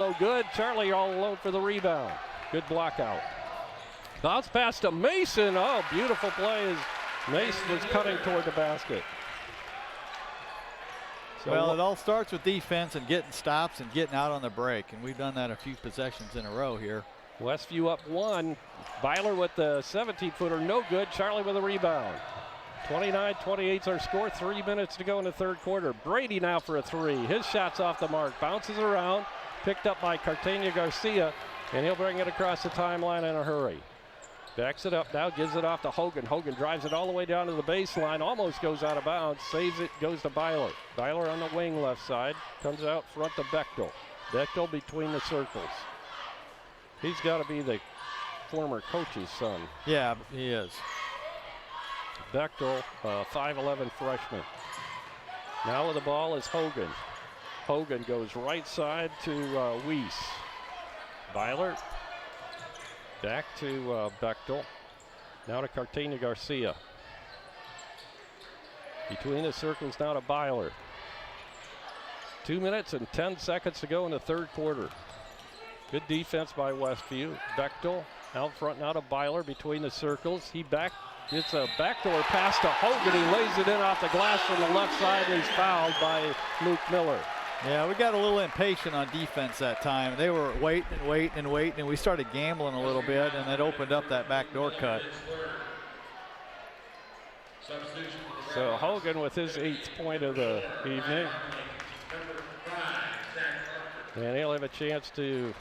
No good. Charlie all alone for the rebound. Good block out. Bounce pass to Mason. Oh, beautiful play as Mason was cutting toward the basket. So well, it all starts with defense and getting stops and getting out on the break, and we've done that a few possessions in a row here. Westview up one. Byler with the 17-footer, no good. Charlie with a rebound. 29-28's our score. 3 minutes to go in the third quarter. Brady now for a three. His shot's off the mark. Bounces around. Picked up by Cartagena Garcia, and he'll bring it across the timeline in a hurry. Backs it up now, gives it off to Hogan. Hogan drives it all the way down to the baseline, almost goes out of bounds, saves it, goes to Byler. Byler on the wing left side, comes out front to Bechtel. Bechtel between the circles. He's got to be the former coach's son. Yeah, he is. Bechtel, 5'11" freshman. Now with the ball is Hogan. Hogan goes right side to Weiss. Byler back to Bechtel. Now to Cartagena Garcia. Between the circles now to Byler. 2 minutes and 10 seconds to go in the third quarter. Good defense by Westview. Bechtel out front now to Byler between the circles. He gets a backdoor pass to Hogan. He lays it in off the glass from the left side, and he's fouled by Luke Miller. Yeah, we got a little impatient on defense that time. They were waiting, and we started gambling a little bit, and it opened up that backdoor cut. So Hogan with his 8th point of the evening. And he'll have a chance to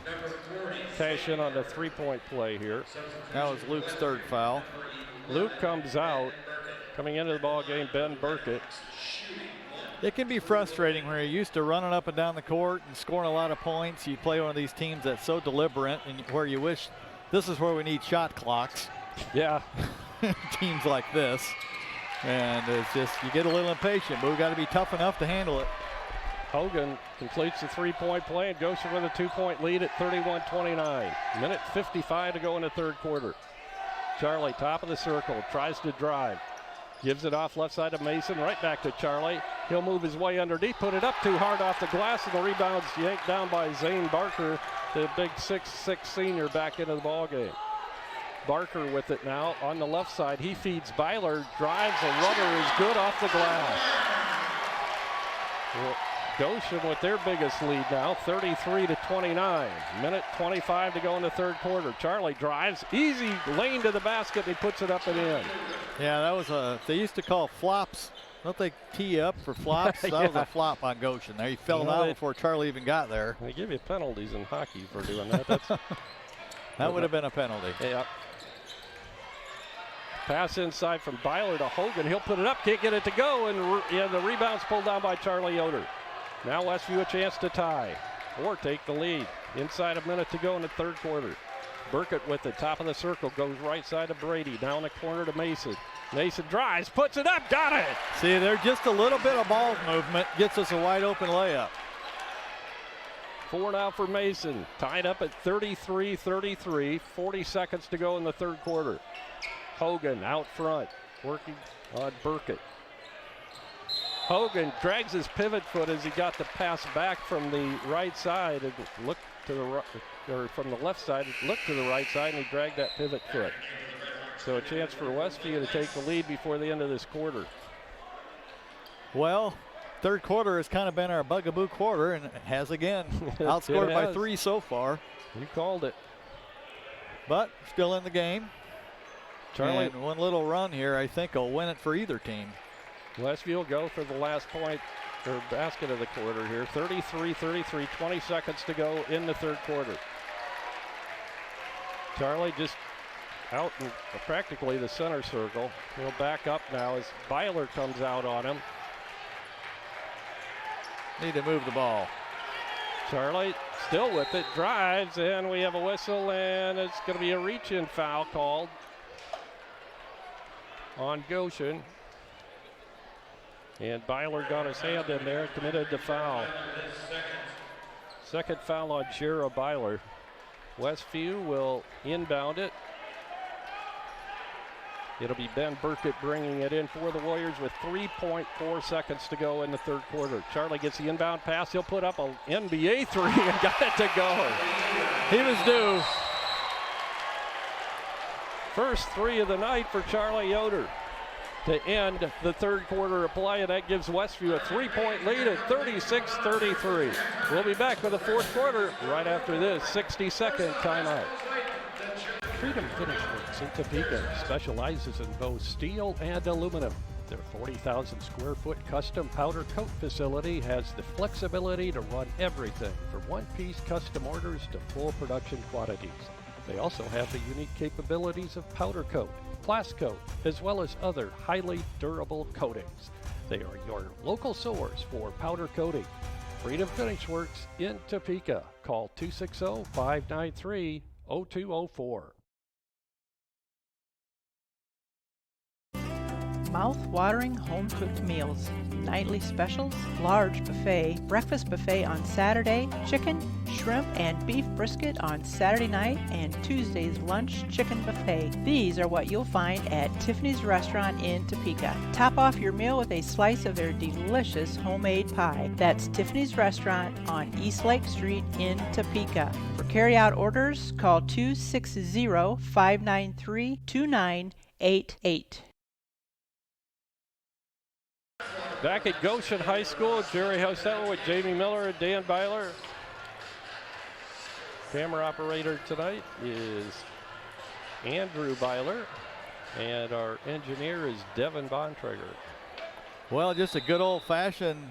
cash in on the three-point play here. That was Luke's 3rd foul. Luke comes out. Coming into the ball game, Ben Burkett. It can be frustrating where you're used to running up and down the court and scoring a lot of points. You play one of these teams that's so deliberate, and where you wish this is where we need shot clocks. Yeah. Teams like this. And it's just, you get a little impatient, but we've got to be tough enough to handle it. Hogan completes the three-point play, and Goshen with a 2-point lead at 31-29. Minute 55 to go in the third quarter. Charlie, top of the circle, tries to drive. Gives it off left side to Mason, right back to Charlie. He'll move his way underneath, put it up too hard off the glass, and the rebound's yanked down by Zane Barker, the big 6'6" senior, back into the ball game. Barker with it now on the left side. He feeds Byler, drives, a rubber is good off the glass. Well, Goshen with their biggest lead now, 33-29. Minute 25 to go in the third quarter. Charlie drives, easy lane to the basket, and he puts it up and in. Yeah, that was they used to call flops. Don't they tee up for flops? That was a flop on Goshen there. He fell out before Charlie even got there. They give you penalties in hockey for doing that. That would have been a penalty. Yeah. Pass inside from Byler to Hogan. He'll put it up, can't get it to go, and the rebound's pulled down by Charlie Yoder. Now Westview a chance to tie or take the lead. Inside a minute to go in the third quarter. Burkett with the top of the circle, goes right side to Brady, down the corner to Mason. Mason drives, puts it up, got it! See, there's just a little bit of ball movement, gets us a wide open layup. 4 now for Mason, tied up at 33-33, 40 seconds to go in the third quarter. Hogan out front, working on Burkett. Hogan drags his pivot foot as he got the pass back from the right side and looked to the right, or from the left side, looked to the right side, and he dragged that pivot foot. So a chance for Westview to take the lead before the end of this quarter. Well, third quarter has kind of been our bugaboo quarter, and it has again. Outscored by 3 so far. You called it. But still in the game. Charlie, and one little run here, I think, will win it for either team. Westview will go for the last point or basket of the quarter here. 33-33, 20 seconds to go in the third quarter. Charlie just out in practically the center circle. He'll back up now as Byler comes out on him. Need to move the ball. Charlie still with it, drives, and we have a whistle, and it's going to be a reach-in foul called on Goshen. And Byler got his hand in there, committed the foul. Second foul on Shara Byler. Westview will inbound it. It'll be Ben Burkett bringing it in for the Warriors with 3.4 seconds to go in the third quarter. Charlie gets the inbound pass. He'll put up an NBA three and got it to go. He was due. First three of the night for Charlie Yoder to end the third quarter of play, and that gives Westview a 3-point lead at 36-33. We'll be back with the fourth quarter right after this 60-second timeout. Freedom Finish Works in Topeka specializes in both steel and aluminum. Their 40,000 square foot custom powder coat facility has the flexibility to run everything from one-piece custom orders to full production quantities. They also have the unique capabilities of powder coat, blast coat, as well as other highly durable coatings. They are your local source for powder coating. Freedom Finish Works in Topeka. Call 260-593-0204. Mouth-watering home-cooked meals, nightly specials, large buffet, breakfast buffet on Saturday, chicken, shrimp, and beef brisket on Saturday night, and Tuesday's lunch chicken buffet. These are what you'll find at Tiffany's Restaurant in Topeka. Top off your meal with a slice of their delicious homemade pie. That's Tiffany's Restaurant on East Lake Street in Topeka. For carry-out orders, call 260-593-2988. Back at Goshen High School, Jerry Hosell with Jamie Miller and Dan Byler. Camera operator tonight is Andrew Byler, and our engineer is Devin Bontrager. Well, just a good old-fashioned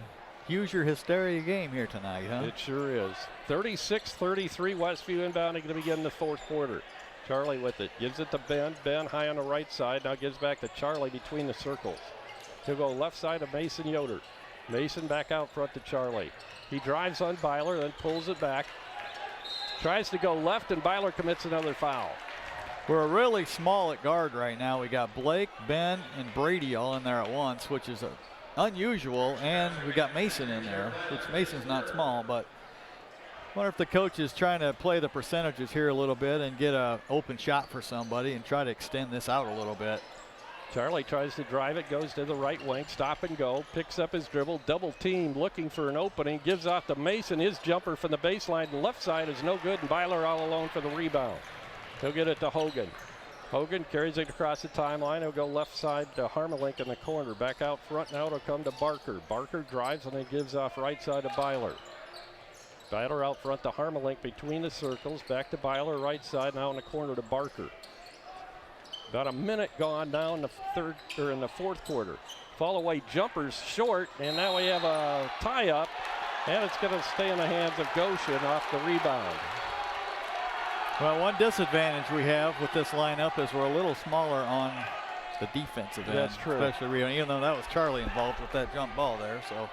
use your hysteria game here tonight, huh? It sure is. 36-33, Westview inbounding to begin the fourth quarter. Charlie with it, gives it to Ben. Ben high on the right side, now gives back to Charlie between the circles. He'll go left side of Mason Yoder. Mason back out front to Charlie. He drives on Byler, then pulls it back. Tries to go left, and Byler commits another foul. We're really small at guard right now. We got Blake, Ben, and Brady all in there at once, which is unusual, and we got Mason in there, which Mason's not small, but I wonder if the coach is trying to play the percentages here a little bit and get an open shot for somebody and try to extend this out a little bit. Charlie tries to drive it, goes to the right wing, stop and go, picks up his dribble, double team, looking for an opening, gives off to Mason. His jumper from the baseline, the left side is no good, and Byler all alone for the rebound. He'll get it to Hogan. Hogan carries it across the timeline. He'll go left side to Harmelink in the corner. Back out front now, it'll come to Barker. Barker drives and then gives off right side to Byler. Byler out front to Harmelink between the circles. Back to Byler, right side, now in the corner to Barker. About a minute gone now in the fourth quarter. Fall away jumpers short, and now we have a tie-up, and it's going to stay in the hands of Goshen off the rebound. Well, one disadvantage we have with this lineup is we're a little smaller on the defensive end. That's true. Especially even though that was Charlie involved with that jump ball there. So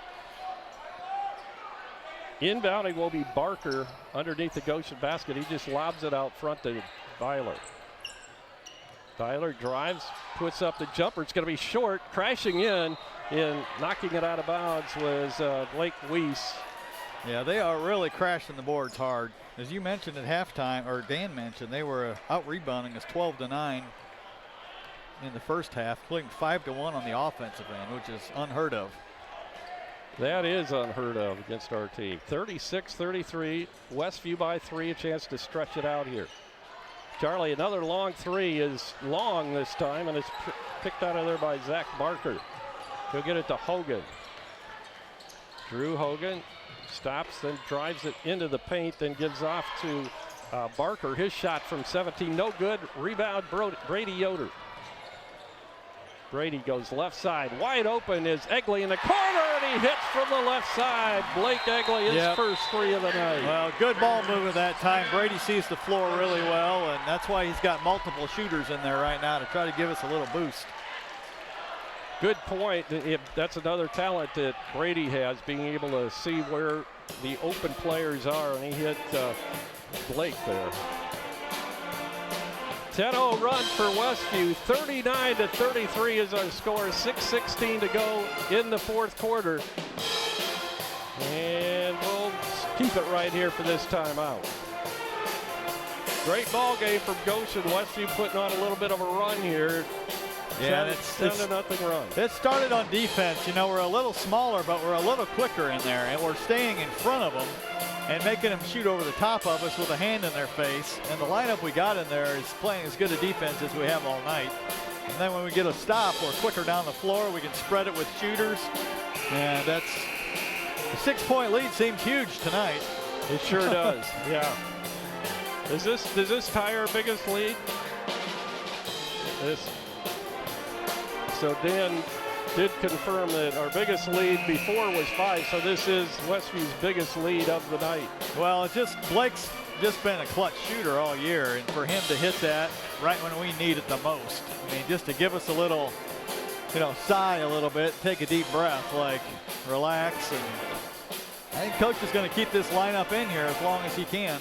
inbounding will be Barker underneath the Goshen basket. He just lobs it out front to Byler. Byler drives, puts up the jumper. It's going to be short. Crashing in knocking it out of bounds was Blake Weiss. Yeah, they are really crashing the boards hard. As you mentioned at halftime, or Dan mentioned, they were out rebounding us 12-9 in the first half, including 5-1 on the offensive end, which is unheard of. That is unheard of against our team. 36-33, Westview by 3, a chance to stretch it out here. Charlie, another long three, is long this time, and it's picked out of there by Zach Barker. He'll get it to Hogan. Drew Hogan stops, then drives it into the paint, then gives off to Barker. His shot from 17, no good. Rebound, Brady Yoder. Brady goes left side. Wide open is Egley in the corner, and he hits from the left side. Blake Egley, his first three of the night. Well, good ball movement that time. Brady sees the floor really well, and that's why he's got multiple shooters in there right now to try to give us a little boost. Good point. That's another talent that Brady has, being able to see where the open players are, and he hit Blake there. 10-0 run for Westview. 39-33 is our score. 6:16 to go in the fourth quarter. And we'll keep it right here for this timeout. Great ball game from Goshen. Westview putting on a little bit of a run here. Yeah, 10-0 run. It started on defense. You know, we're a little smaller, but we're a little quicker in there, and we're staying in front of them and making them shoot over the top of us with a hand in their face. And the lineup we got in there is playing as good a defense as we have all night. And then when we get a stop, we're quicker down the floor. We can spread it with shooters, and that's the 6-point lead seems huge tonight. It sure does. Yeah. Does this tie our biggest lead? So Dan did confirm that our biggest lead before was 5, so this is Westview's biggest lead of the night. Well, Blake's just been a clutch shooter all year, and for him to hit that right when we need it the most, I mean, just to give us a little, sigh a little bit, take a deep breath, like relax. And I think Coach is going to keep this lineup in here as long as he can.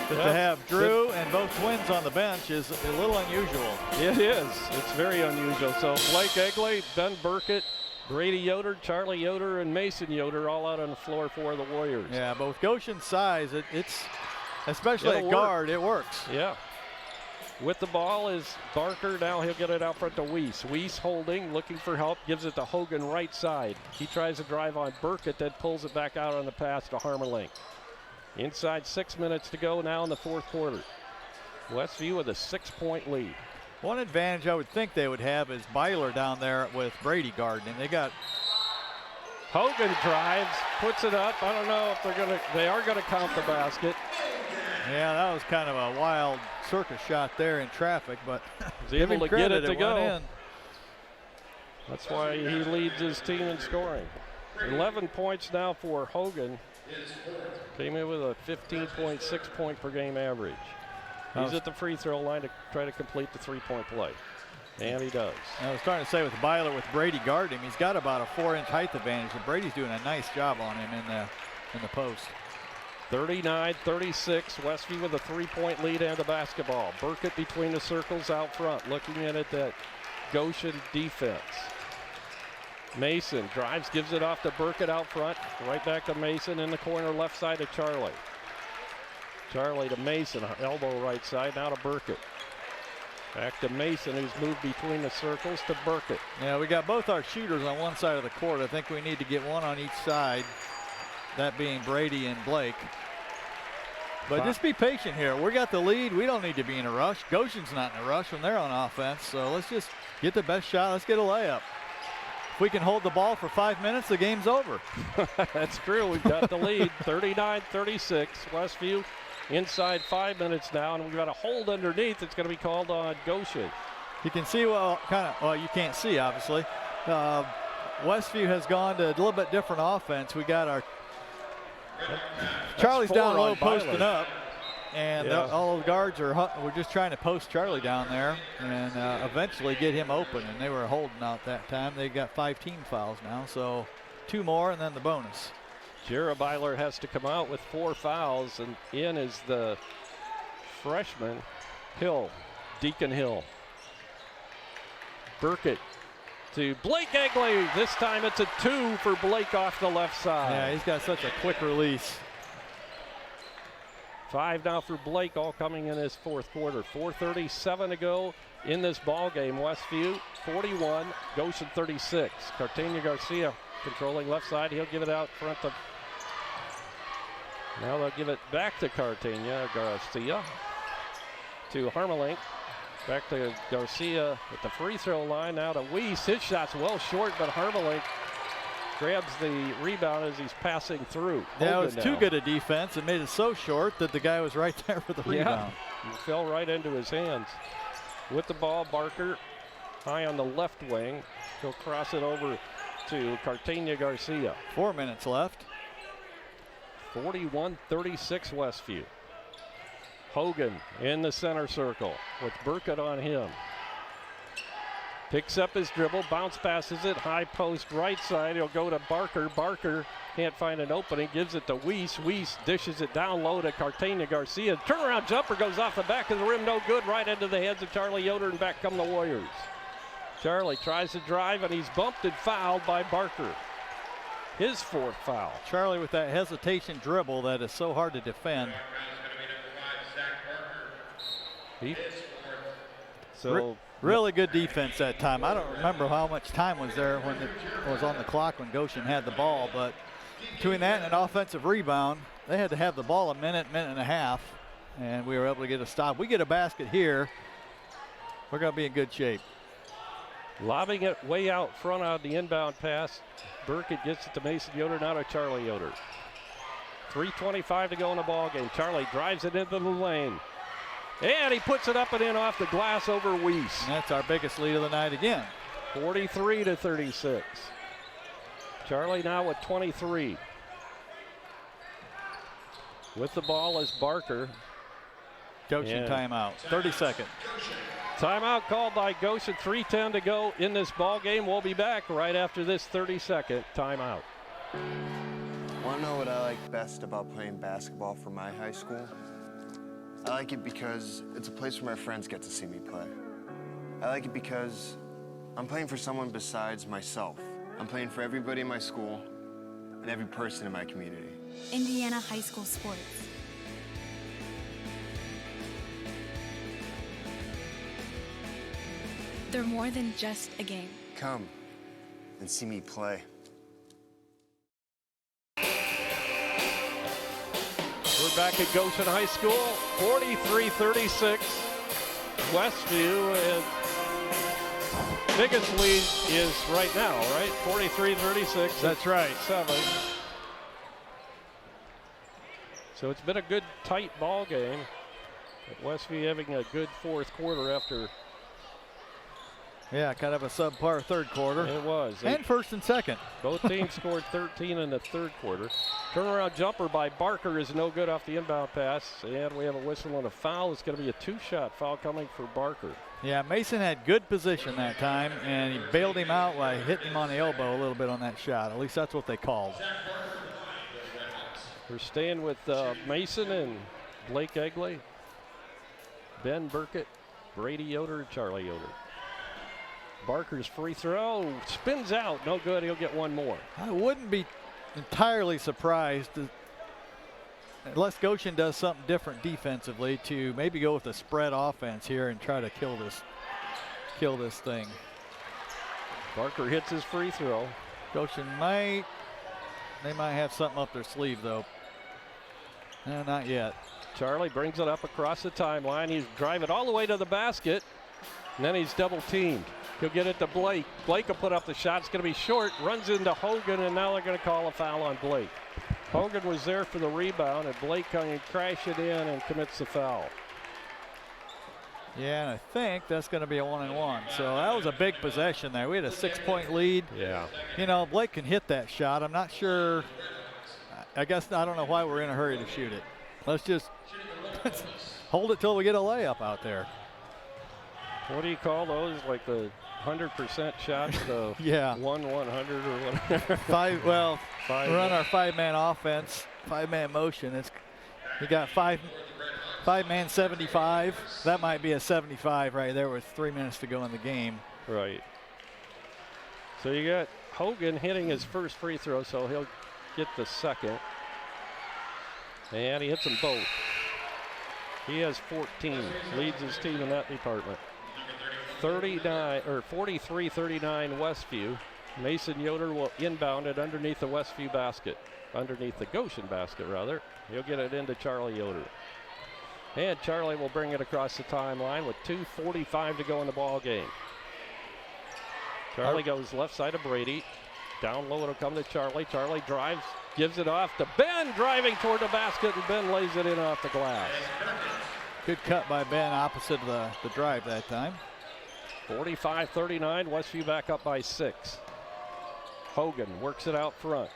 But to have Drew and both twins on the bench is a little unusual. It is. It's very unusual. So Blake Egley, Ben Burkett, Brady Yoder, Charlie Yoder, and Mason Yoder all out on the floor for the Warriors. Yeah, but with Goshen's size, it's especially at guard, it works. Yeah. With the ball is Barker. Now he'll get it out front to Weiss. Weiss holding, looking for help, gives it to Hogan right side. He tries to drive on Burkett, then pulls it back out on the pass to Harmelink. Inside 6 minutes to go now in the fourth quarter. Westview with a 6-point lead. One advantage I would think they would have is Byler down there with Brady guarding. They got Hogan drives, puts it up. I don't know if they are gonna count the basket. Yeah, that was kind of a wild circus shot there in traffic, but he's able to get it to go. In. That's why he leads his team in scoring. 11 points now for Hogan. Came in with a 15.6 point per game average. He's at the free throw line to try to complete the 3-point play. And he does. I was starting to say with Byler, with Brady guarding him, he's got about a 4-inch height advantage, and Brady's doing a nice job on him in the post. 39-36, Westview with a 3-point lead and the basketball. Burkett between the circles out front, looking in at that Goshen defense. Mason drives, gives it off to Burkett out front. Right back to Mason in the corner left side to Charlie. Charlie to Mason, elbow right side, now to Burkett. Back to Mason, who's moved between the circles to Burkett. Yeah, we got both our shooters on one side of the court. I think we need to get one on each side, that being Brady and Blake. But just be patient here. We got the lead. We don't need to be in a rush. Goshen's not in a rush when they're on offense, so let's just get the best shot. Let's get a layup. If we can hold the ball for 5 minutes, the game's over. That's true. We've got the lead, 39-36. Westview inside 5 minutes now, and we've got a hold underneath. It's going to be called on Goshen. You can see, well, you can't see, obviously. Westview has gone to a little bit different offense. We got our Charlie's down low, posting up. And all the guards we're just trying to post Charlie down there and eventually get him open. And they were holding out that time. They got 5 team fouls now, so 2 more and then the bonus. Jera Byler has to come out with 4 fouls, and in is the freshman Hill, Deacon Hill. Burkett to Blake Egley. This time it's a 2 for Blake off the left side. Yeah, he's got such a quick release. 5 now for Blake, all coming in his fourth quarter. 4:37 to go in this ball game. Westview 41, Goshen 36. Cartagena Garcia controlling left side. He'll give it out front to. Now they'll give it back to Cartagena Garcia to Harmelink. Back to Garcia at the free throw line. Now to Weiss. His shot's well short, but Harmelink grabs the rebound as he's passing through. Yeah, it was too good a defense. It made it so short that the guy was right there for the rebound. It fell right into his hands. With the ball, Barker high on the left wing. He'll cross it over to Cartagena Garcia. 4 minutes left. 41-36 Westview. Hogan in the center circle with Burkett on him. Picks up his dribble, bounce passes it, high post right side. He'll go to Barker. Barker can't find an opening, gives it to Weiss. Weiss dishes it down low to Cartagena Garcia. Turnaround jumper goes off the back of the rim, no good, right into the heads of Charlie Yoder, and back come the Warriors. Charlie tries to drive, and he's bumped and fouled by Barker. His 4th foul. Charlie with that hesitation dribble that is so hard to defend. Really good defense that time. I don't remember how much time was there when it was on the clock when Goshen had the ball, but between that and an offensive rebound, they had to have the ball a minute and a half, and we were able to get a stop. We get a basket here, we're going to be in good shape. Lobbing it way out front on the inbound pass. Burkett gets it to Mason Yoder, now to Charlie Yoder. 3:25 to go in the ball game. Charlie drives it into the lane. And he puts it up and in off the glass over Weiss. And that's our biggest lead of the night again. 43-36. Charlie now with 23. With the ball is Barker. Goshen timeout. 30-second. Timeout called by Goshen. 3:10 to go in this ball game. We'll be back right after this 30-second timeout. Want to know what I like best about playing basketball for my high school? I like it because it's a place where my friends get to see me play. I like it because I'm playing for someone besides myself. I'm playing for everybody in my school and every person in my community. Indiana high school sports. They're more than just a game. Come and see me play. We're back at Goshen High School, 43-36. Westview, and biggest lead is right now, right? 43-36. That's right. 7. So it's been a good tight ball game. Westview having a good fourth quarter after. Yeah, kind of a subpar third quarter. It was. And first and second. Both teams scored 13 in the third quarter. Turnaround jumper by Barker is no good off the inbound pass. And we have a whistle and a foul. It's going to be a 2-shot foul coming for Barker. Yeah, Mason had good position that time, and he bailed him out by hitting him on the elbow a little bit on that shot. At least that's what they called. We're staying with Mason and Blake Egley, Ben Burkett, Brady Yoder, Charlie Yoder. Barker's free throw spins out, no good. He'll get one more. I wouldn't be entirely surprised unless Goshen does something different defensively to maybe go with a spread offense here and try to kill this thing. Barker hits his free throw. Goshen might have something up their sleeve though. No, not yet. Charlie brings it up across the timeline. He's driving all the way to the basket, and then he's double teamed. He'll get it to Blake. Blake will put up the shot. It's going to be short. Runs into Hogan, and now they're going to call a foul on Blake. Hogan was there for the rebound, and Blake coming crashing in and commits the foul. Yeah, and I think that's going to be a 1-and-1. So that was a big possession there. We had a 6-point lead. Yeah. You know, Blake can hit that shot. I'm not sure. I don't know why we're in a hurry to shoot it. Let's just hold it till we get a layup out there. What do you call those? Like the 100% shots, the yeah. 1/100 or whatever. We're on our 5-man offense, 5-man motion. You got five-man 75. That might be a 75 right there with 3 minutes to go in the game. Right. So you got Hogan hitting his first free throw, so he'll get the second. And he hits them both. He has 14, leads his team in that department. 43-39 Westview. Mason Yoder will inbound it underneath the Westview basket, underneath the Goshen basket rather. He'll get it into Charlie Yoder. And Charlie will bring it across the timeline with 2:45 to go in the ball game. Charlie goes left side of Brady. Down low it'll come to Charlie. Charlie drives, gives it off to Ben, driving toward the basket, and Ben lays it in off the glass. Good cut by Ben opposite of the drive that time. 45-39, Westview back up by 6. Hogan works it out front.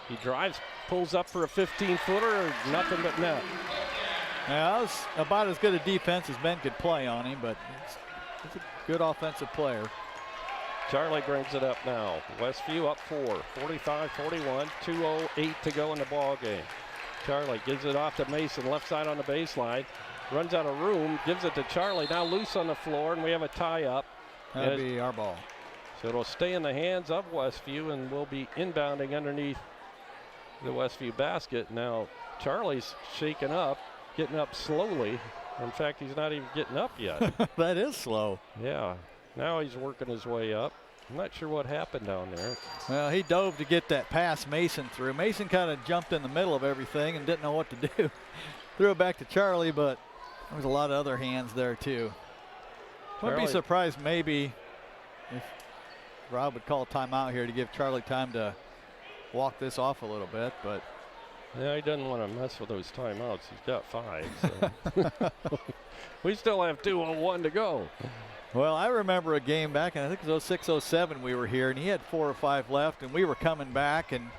He drives, pulls up for a 15-footer, nothing but net. Yeah, that was about as good a defense as Ben could play on him, but he's a good offensive player. Charlie brings it up now. Westview up 4, 45-41, 2:08 to go in the ball game. Charlie gives it off to Mason, left side on the baseline. Runs out of room, gives it to Charlie. Now loose on the floor, and we have a tie-up. That'll be our ball. So it'll stay in the hands of Westview, and we'll be inbounding underneath the Westview basket. Now Charlie's shaken up, getting up slowly. In fact, he's not even getting up yet. That is slow. Yeah, now he's working his way up. I'm not sure what happened down there. Well, he dove to get that pass Mason through. Mason kind of jumped in the middle of everything and didn't know what to do. Threw it back to Charlie, but there was a lot of other hands there too. Wouldn't be surprised maybe if Rob would call a timeout here to give Charlie time to walk this off a little bit, but yeah, he doesn't want to mess with those timeouts. He's got 5. So. We still have 2:01 to go. Well, I remember a game back in, I think it was 06, 07 we were here, and he had 4 or 5 left, and we were coming back, and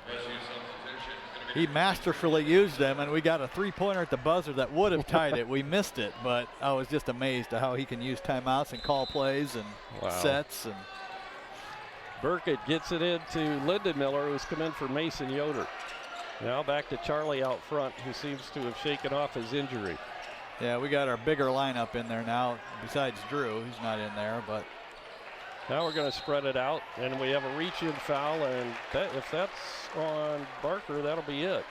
he masterfully used them, and we got a 3-pointer at the buzzer that would have tied it. We missed it, but I was just amazed at how he can use timeouts and call plays and sets. And Burkett gets it into Lyndon Miller, who's come in for Mason Yoder. Now back to Charlie out front, who seems to have shaken off his injury. Yeah, we got our bigger lineup in there now, besides Drew. He's not in there, but. Now we're going to spread it out, and we have a reach-in foul, and if that's on Barker, that'll be it.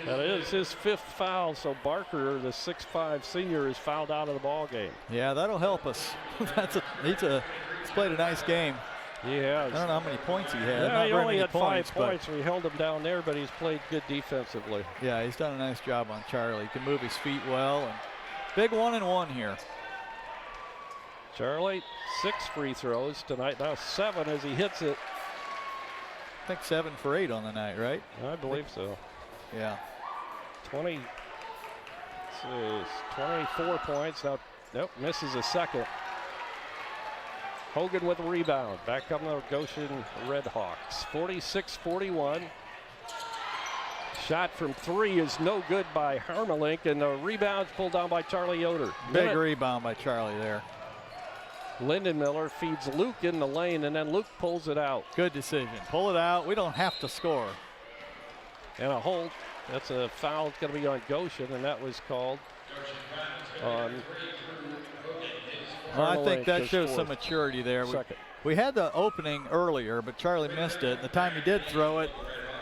That is his 5th foul, so Barker, the 6'5" senior, is fouled out of the ball game. Yeah, that'll help us. He's played a nice game. He has. I don't know how many points he had. Yeah, he only had points, 5 points. We held him down there, but he's played good defensively. Yeah, he's done a nice job on Charlie. He can move his feet well. And big 1-and-1 here. Charlie, 6 free throws tonight. Now 7 as he hits it. I think 7 for 8 on the night, right? I believe so. Yeah. 24 points. Now, nope, misses a second. Hogan with a rebound. Back come the Goshen Red Hawks. 46-41. Shot from 3 is no good by Harmelink, and the rebound's pulled down by Charlie Yoder. Big rebound by Charlie there. Lyndon Miller feeds Luke in the lane, and then Luke pulls it out. Good decision. Pull it out. We don't have to score. And a hold. That's a foul. It's going to be on Goshen, and that was called on. Well, I think that shows some maturity there. We had the opening earlier, but Charlie missed it. The time he did throw it,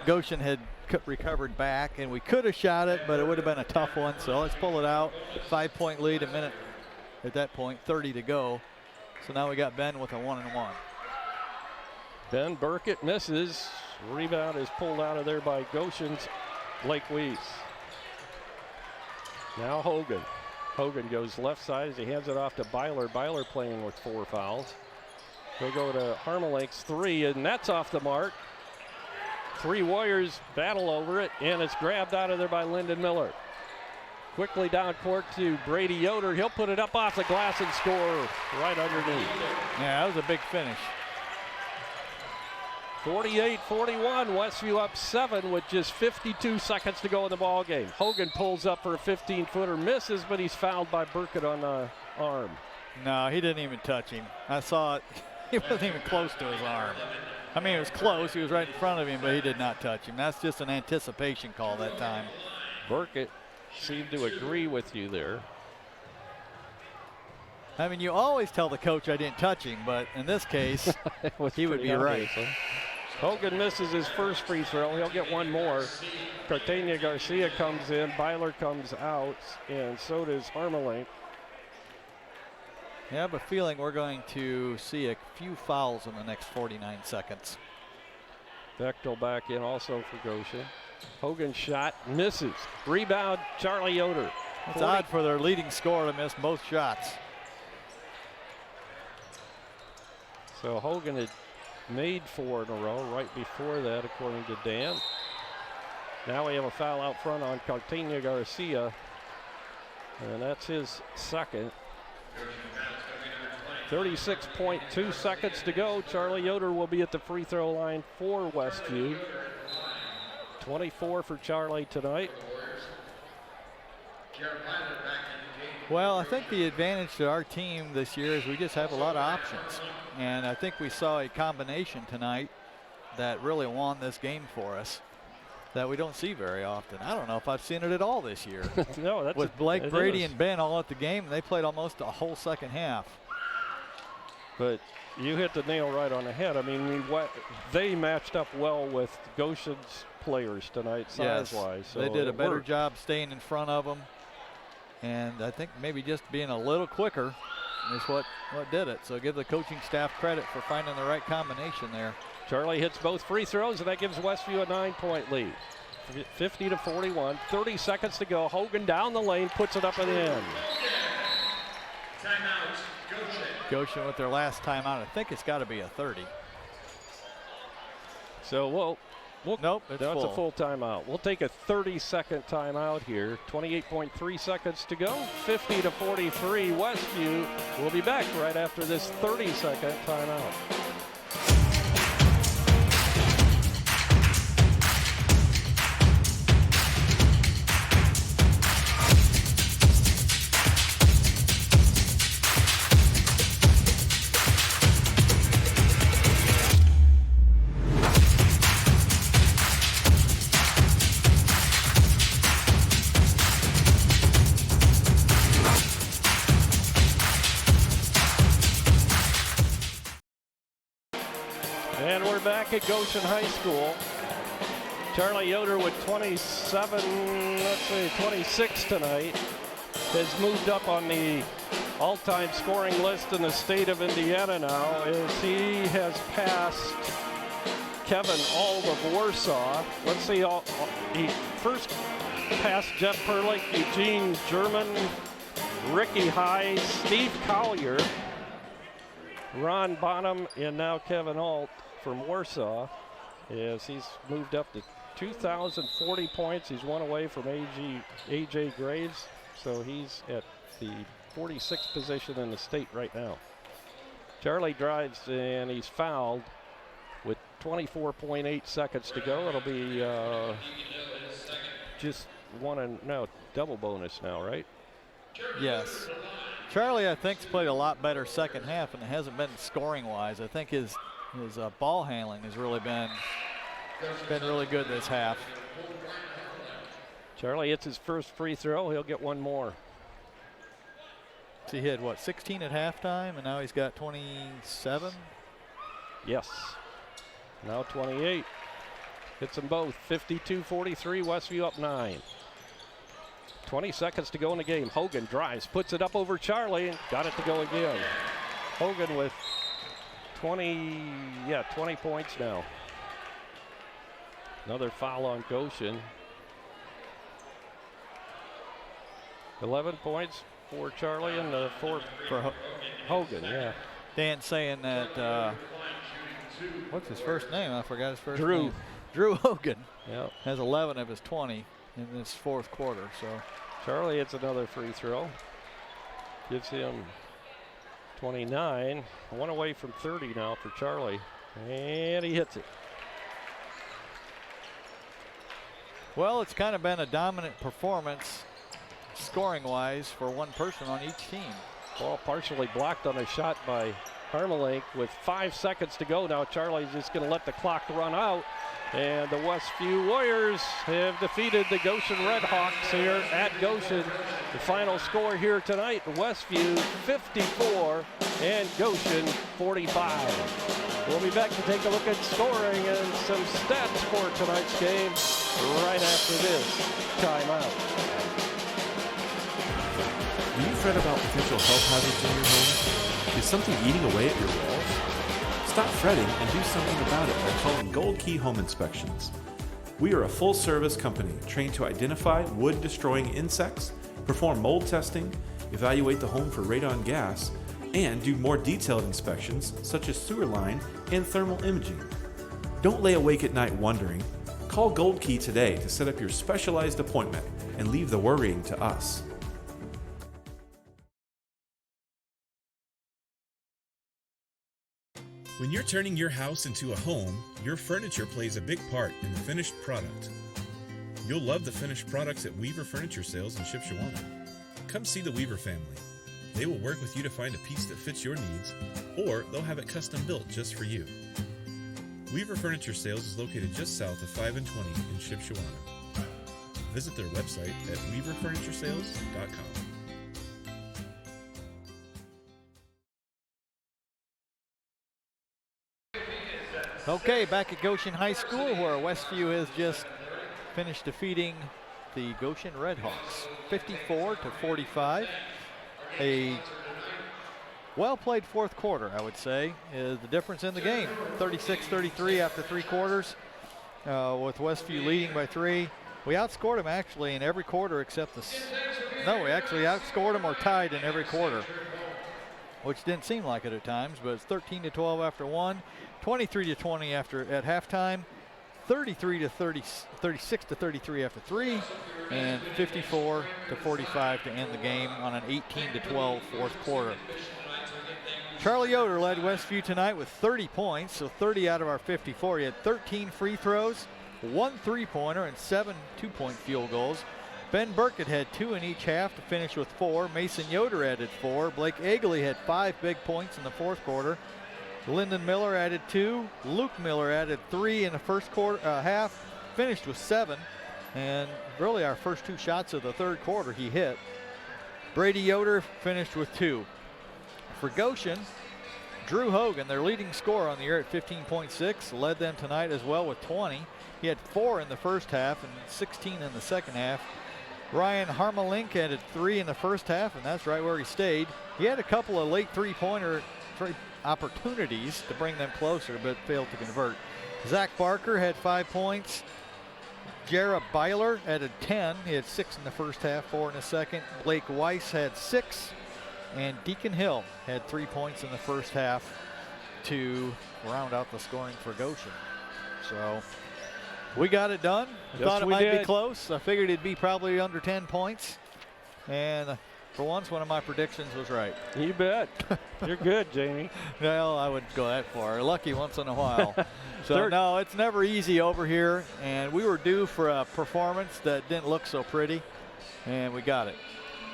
Goshen had recovered back, and we could have shot it, but it would have been a tough one. So let's pull it out. 5-point lead, a minute at that point, 30 to go. So now we got Ben with a 1-and-1. Ben Burkett misses. Rebound is pulled out of there by Goshen's Blake Weiss. Now Hogan. Hogan goes left side as he hands it off to Byler. Byler playing with 4 fouls. He'll go to Harmelink's 3, and that's off the mark. 3 Warriors battle over it, and it's grabbed out of there by Lyndon Miller. Quickly down court to Brady Yoder. He'll put it up off the glass and score right underneath. Yeah, that was a big finish. 48-41, Westview up 7 with just 52 seconds to go in the ball game. Hogan pulls up for a 15-footer, misses, but he's fouled by Burkett on the arm. No, he didn't even touch him. I saw it. He wasn't even close to his arm. I mean, it was close. He was right in front of him, but he did not touch him. That's just an anticipation call that time. Burkett seemed to agree with you there. I mean, you always tell the coach I didn't touch him, but in this case, he would be right. Hogan misses his first free throw. He'll get 1 more. Cartagena Garcia comes in. Byler comes out, and so does Harmelink. Yeah, I have a feeling we're going to see a few fouls in the next 49 seconds. Bechtel back in also for Goshen. Hogan's shot misses. Rebound, Charlie Yoder. It's odd for their leading scorer to miss both shots. So Hogan had made 4 in a row right before that, according to Dan. Now we have a foul out front on Cartagena Garcia, and that's his second. 36.2 seconds to go. Charlie Yoder will be at the free throw line for Westview. 24 for Charlie tonight. Well, I think the advantage to our team this year is we just have a lot of options. And I think we saw a combination tonight that really won this game for us that we don't see very often. I don't know if I've seen it at all this year. No, that's with Blake, Brady, and Ben all at the game, and they played almost a whole second half. But you hit the nail right on the head. I mean, they matched up well with Goshen's players tonight, size-wise. So they did a better worked. job staying in front of them. And I think maybe just being a little quicker is what did it. So give the coaching staff credit for finding the right combination there. Charlie hits both free throws, and that gives Westview a 9-point lead. 50-41, 30 seconds to go. Hogan down the lane, puts it up and in. Goshen with their last timeout. I think it's got to be a 30. So we'll nope, it's that's full. a full timeout. We'll take a 30-second timeout here. 28.3 seconds to go. 50-43 Westview. We'll be back right after this 30-second timeout. And we're back at Goshen High School. Charlie Yoder with 26 tonight, has moved up on the all-time scoring list in the state of Indiana now, as he has passed Kevin Auld of Warsaw. Let's see, he first passed Jeff Perlich, Eugene German, Ricky High, Steve Collier, Ron Bonham, and now Kevin Ault from Warsaw, as he's moved up to 2,040 points. He's one away from A.J. Graves, so he's at the 46th position in the state right now. Charlie drives, and he's fouled with 24.8 seconds to go. It'll be just double bonus now, right? Yes. Charlie, I think, has played a lot better second half, and it hasn't been scoring-wise. I think his ball handling has really been really good this half. Charlie hits his first free throw. He'll get one more. So he had, 16 at halftime, and now he's got 27? Yes. Now 28. Hits them both. 52-43, Westview up 9. 20 seconds to go in the game. Hogan drives, puts it up over Charlie, and got it to go again. Hogan with 20 points now. Another foul on Goshen. 11 points for Charlie and 4 for Hogan, yeah. Dan's saying that, what's his first name? I forgot his first Drew. name. Drew Hogan, Yeah. has 11 of his 20 in this fourth quarter. So Charlie hits another free throw. Gives him 29. One away from 30 now for Charlie. And he hits it. well, it's kind of been a dominant performance scoring-wise for one person on each team. Ball partially blocked on a shot by Harmelink with 5 seconds to go. Now Charlie's just going to let the clock run out. And the Westview Warriors have defeated the Goshen Redhawks here at Goshen. The final score here tonight, Westview 54 and Goshen 45. We'll be back to take a look at scoring and some stats for tonight's game right after this timeout. Do you fret about potential health hazards in your home? Is something eating away at your walls? Stop fretting and do something about it by calling Gold Key Home Inspections. We are a full-service company trained to identify wood-destroying insects, perform mold testing, evaluate the home for radon gas, and do more detailed inspections such as sewer line and thermal imaging. Don't lay awake at night wondering. Call Gold Key today to set up your specialized appointment and leave the worrying to us. When you're turning your house into a home, your furniture plays a big part in the finished product. You'll love the finished products at Weaver Furniture Sales in Shipshewana. Come see the Weaver family. They will work with you to find a piece that fits your needs, or they'll have it custom built just for you. Weaver Furniture Sales is located just south of 5 and 20 in Shipshewana. Visit their website at weaverfurnituresales.com. Okay, back at Goshen High School, where Westview has just finished defeating the Goshen Redhawks 54-45. A well-played fourth quarter, I would say, is the difference in the game. 36-33 after 3 quarters, with Westview leading by 3. We outscored them actually in every quarter except no, we actually outscored them or tied in every quarter, which didn't seem like it at times, but it's 13-12 after 1, 23-20 at halftime, 36-33 after 3, and 54-45 to end the game on an 18-12 fourth quarter. Charlie Yoder led Westview tonight with 30 points, so 30 out of our 54. He had 13 free throws, 1 3-pointer, and 7 2-point field goals. Ben Burkett had 2 in each half to finish with 4. Mason Yoder added 4. Blake Eagley had 5 big points in the fourth quarter. Lyndon Miller added 2. Luke Miller added 3 in the first quarter, half, finished with 7. And really our first 2 shots of the third quarter he hit. Brady Yoder finished with 2. For Goshen, Drew Hogan, their leading scorer on the year at 15.6, led them tonight as well with 20. He had 4 in the first half and 16 in the second half. Ryan Harmelink added 3 in the first half, and that's right where he stayed. He had a couple of late three-pointer opportunities to bring them closer, but failed to convert. Zach Barker had 5 points. Jarrah Byler added 10. He had 6 in the first half, 4 in the second. Blake Weiss had 6. And Deacon Hill had 3 points in the first half to round out the scoring for Goshen. So we got it done. I thought it might be close. I figured it'd be probably under 10 points. And for once, one of my predictions was right. You bet. You're good, Jamie. Well, I wouldn't go that far. Lucky once in a while. So, no, it's never easy over here. And we were due for a performance that didn't look so pretty. And we got it.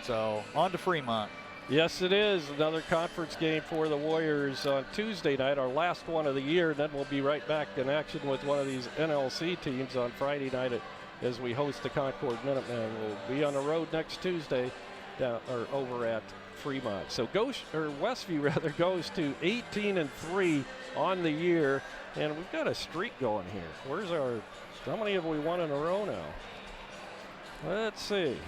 So, on to Fremont. Yes, it is. Another conference game for the Warriors on Tuesday night, our last one of the year. Then we'll be right back in action with one of these NLC teams on Friday night as we host the Concord Minutemen. We'll be on the road next Tuesday over at Fremont. So Westview rather goes to 18-3 on the year, and we've got a streak going here. How many have we won in a row now? Let's see.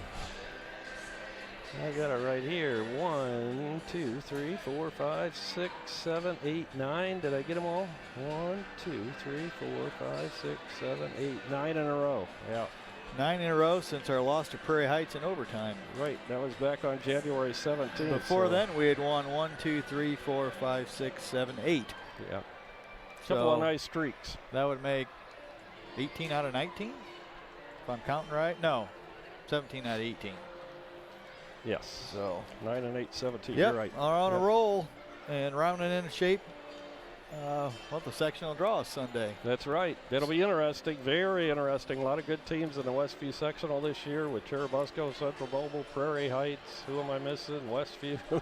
I got it right here. 1, 2, 3, 4, 5, 6, 7, 8, 9. Did I get them all? 1, 2, 3, 4, 5, 6, 7, 8, 9 in a row. Yeah. 9 in a row since our loss to Prairie Heights in overtime. Right. That was back on January 17th. Before then, we had won 1, 2, 3, 4, 5, 6, 7, 8. Yeah. Couple of nice streaks. That would make 18 out of 19, if I'm counting right. No, 17 out of 18. Yes. So 9 and 8, 17. Yep. You're right. Are on a roll and rounding in shape. The sectional draw is Sunday. That's right. It'll be interesting. Very interesting. A lot of good teams in the Westview sectional this year with Cherubusco, Central Mobile, Prairie Heights. Who am I missing? Westview, of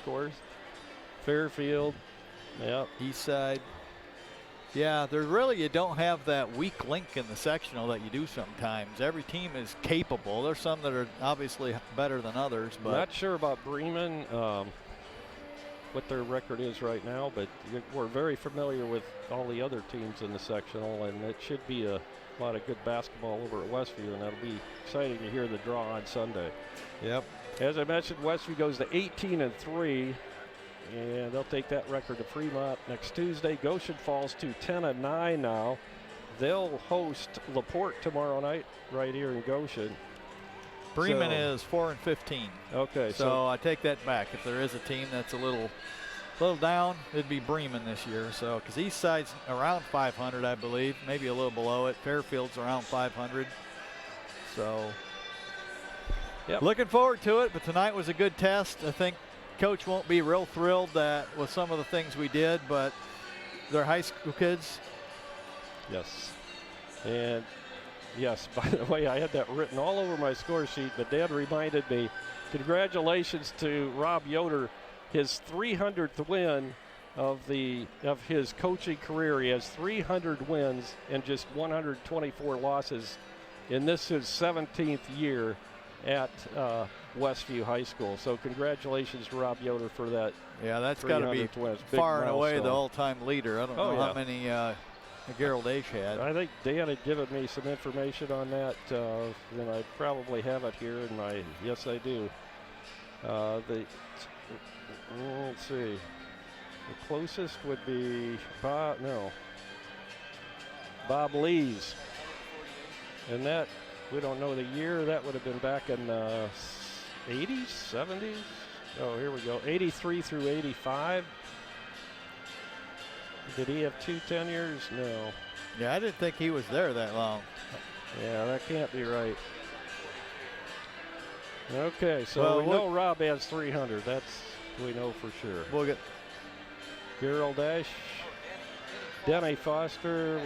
course. Fairfield. Yeah. Eastside. Yeah, you don't have that weak link in the sectional that you do sometimes. Every team is capable. There's some that are obviously better than others. But not sure about Bremen, what their record is right now, but we're very familiar with all the other teams in the sectional, and it should be a lot of good basketball over at Westview, and that'll be exciting to hear the draw on Sunday. Yep. As I mentioned, Westview goes to 18-3. And they'll take that record to Fremont next Tuesday. Goshen falls to 10-9 now. They'll host LaPorte tomorrow night right here in Goshen. Bremen is 4-15. Okay. So I take that back. If there is a team that's a little down, it'd be Bremen this year. So because Eastside's around 500, I believe, maybe a little below it. Fairfield's around 500. So looking forward to it. But tonight was a good test. I think Coach won't be real thrilled with some of the things we did, but they're high school kids. Yes. And yes, by the way, I had that written all over my score sheet, but Dad reminded me, congratulations to Rob Yoder, his 300th win of his coaching career. He has 300 wins and just 124 losses in his 17th year at Westview High School. So congratulations to Rob Yoder for that. Yeah, that's got to be far and away the all-time leader. I don't know how many Gerald H had. I think Dan had given me some information on that, and I probably have it here. And yes, I do. Let's see. The closest would be Bob Lees, and that we don't know the year. That would have been back in 80s, 70s. Oh, here we go. 83 through 85. Did he have 2 tenures? No. Yeah, I didn't think he was there that long. Yeah, that can't be right. Okay, so we know Rob has 300. That's we know for sure. We'll get Gerald Ash, Denny Foster.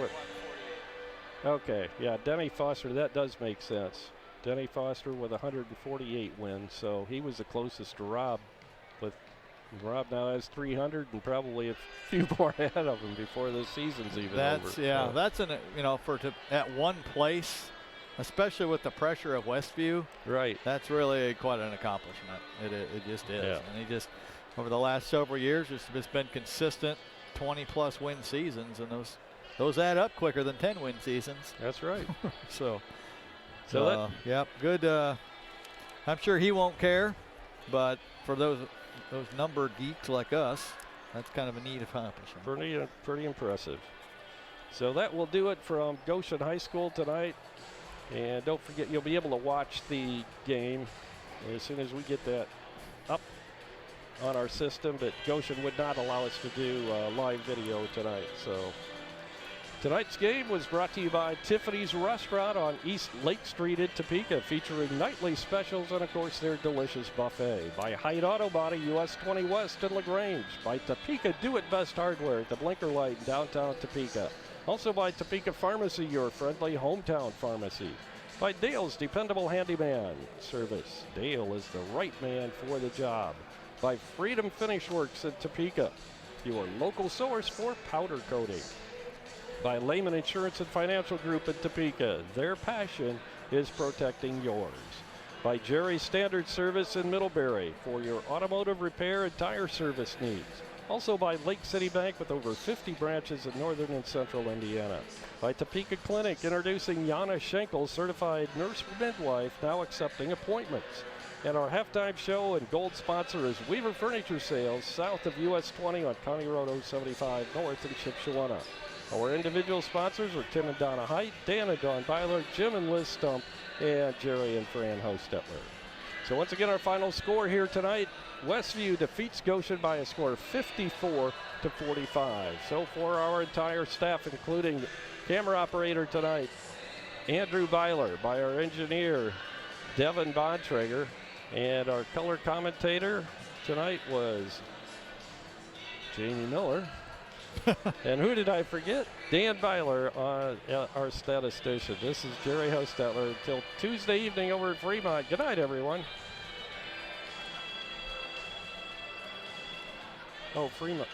Okay, yeah, Denny Foster. That does make sense. Denny Foster with 148 wins, so he was the closest to Rob. But Rob now has 300 and probably a few more ahead of him before the season's even over. Yeah, that's at one place, especially with the pressure of Westview. Right. That's really quite an accomplishment. It just is. Yeah. And he just over the last several years just been consistent 20+ win seasons, and those add up quicker than 10-win seasons. That's right. So yep, good. I'm sure he won't care, but for those number geeks like us, that's kind of a neat accomplishment. Pretty impressive. So that will do it from Goshen High School tonight. And don't forget, you'll be able to watch the game as soon as we get that up on our system. But Goshen would not allow us to do live video tonight. So tonight's game was brought to you by Tiffany's Restaurant on East Lake Street in Topeka, featuring nightly specials and, of course, their delicious buffet. By Haight Auto Body, US 20 West in LaGrange. By Topeka Do-It-Best Hardware at the Blinker Light in downtown Topeka. Also by Topeka Pharmacy, your friendly hometown pharmacy. By Dale's Dependable Handyman Service. Dale is the right man for the job. By Freedom Finish Works in Topeka, your local source for powder coating. By Lehman Insurance and Financial Group in Topeka. Their passion is protecting yours. By Jerry's Standard Service in Middlebury for your automotive repair and tire service needs. Also by Lake City Bank with over 50 branches in northern and central Indiana. By Topeka Clinic, introducing Yana Schenkel, certified nurse midwife, now accepting appointments. And our halftime show and gold sponsor is Weaver Furniture Sales, south of US 20 on County Road 075 north in Shipshewana. Our individual sponsors are Tim and Donna Haight, Dan and Dawn Byler, Jim and Liz Stump, and Jerry and Fran Hostetler. So once again, our final score here tonight, Westview defeats Goshen by a score of 54-45. So for our entire staff, including camera operator tonight, Andrew Byler, by our engineer, Devin Bontrager, and our color commentator tonight was Jamie Miller. And who did I forget? Dan Byler, our statistician. This is Jerry Hostetler until Tuesday evening over at Fremont. Good night, everyone. Oh, Fremont.